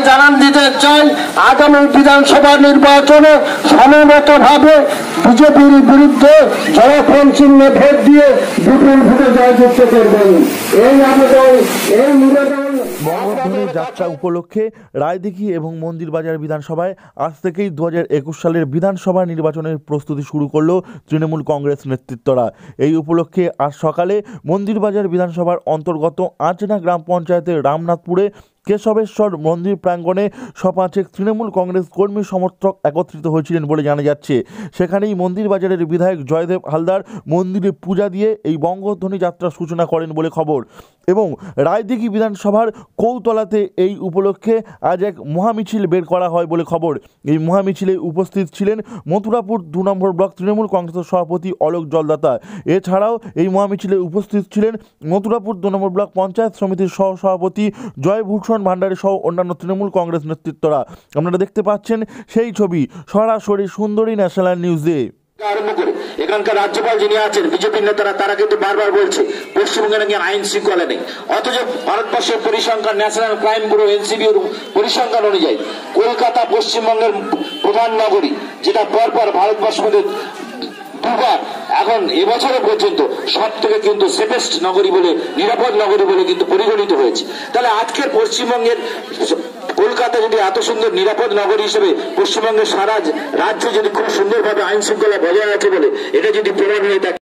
জানান দিতে চাই, আগামী বিধানসভা নির্বাচনে সমবেতভাবে বিজেপির বিরুদ্ধে জয়ফল চিহ্নে ভোট দিয়ে বিপুল ভোটে জয়যুক্ত করবেন। এই আবেদন, এই নিবেদন। বঙ্গবন্ধু যাত্রা উপলক্ষে রায়দিঘি এবং মন্দিরবাজার বিধানসভায় আজ থেকেই 2021 সালের বিধানসভা নির্বাচনের প্রস্তুতি শুরু করল তৃণমূল কংগ্রেস নেতৃত্বরা। এই উপলক্ষে আজ সকালে মন্দিরবাজার বিধানসভার অন্তর্গত আঁচনা গ্রাম পঞ্চায়েতের রামনাথপুরে কেশবেশ্বর মন্দির প্রাঙ্গণে সপাঁচেক তৃণমূল কংগ্রেস কর্মী সমর্থক একত্রিত হয়েছিলেন বলে জানা যাচ্ছে। সেখানেই মন্দিরবাজারের বিধায়ক জয়দেব হালদার মন্দিরে পূজা দিয়ে এই বঙ্গধ্বনি যাত্রার সূচনা করেন বলে খবর। এবং রায়দিঘি বিধানসভার কৌতলাতে এই উপলক্ষে আজ এক মহামিছিল বের করা হয় বলে খবর। এই মহামিছিলে উপস্থিত ছিলেন মথুরাপুর 2 নম্বর ব্লক তৃণমূল কংগ্রেসের সভাপতি অলোক জলদাতা। এছাড়াও এই মহামিছিলে উপস্থিত ছিলেন মথুরাপুর 2 নম্বর ব্লক পঞ্চায়েত সমিতির সহসভাপতি জয়ভূষণ ভান্ডারী সহ অন্যান্য তৃণমূল কংগ্রেস নেতৃত্বরা। আপনারা দেখতে পাচ্ছেন সেই ছবি সরাসরি সুন্দরী ন্যাশনাল নিউজে। আরম্ভ করে এখানকার রাজ্যপাল যিনি আছেন বিজেপির নেতারা তারা কিন্তু বারবার বলছে পশ্চিমবঙ্গে নাকি আইন শৃঙ্খলা নেই, অথচ ভারতবর্ষের পরিসংখ্যান ন্যাশনাল ক্রাইম ব্যুরো এনসিবির পরিসংখ্যান অনুযায়ী কলকাতা পশ্চিমবঙ্গের প্রধান নগরী, যেটা পরপর ভারতবর্ষের মধ্যে দুবার এখন এবছরে পর্যন্ত সব থেকে কিন্তু সেফেস্ট নগরী বলে, নিরাপদ নগরী বলে কিন্তু পরিগণিত হয়েছে। তাহলে আজকের পশ্চিমবঙ্গের কলকাতা যদি এত সুন্দর নিরাপদ নগরী হিসেবে পশ্চিমবঙ্গের সারা রাজ্য যদি খুব সুন্দরভাবে আইন শৃঙ্খলা বজায় আছে বলে এটা যদি প্রমাণ হয়ে থাকে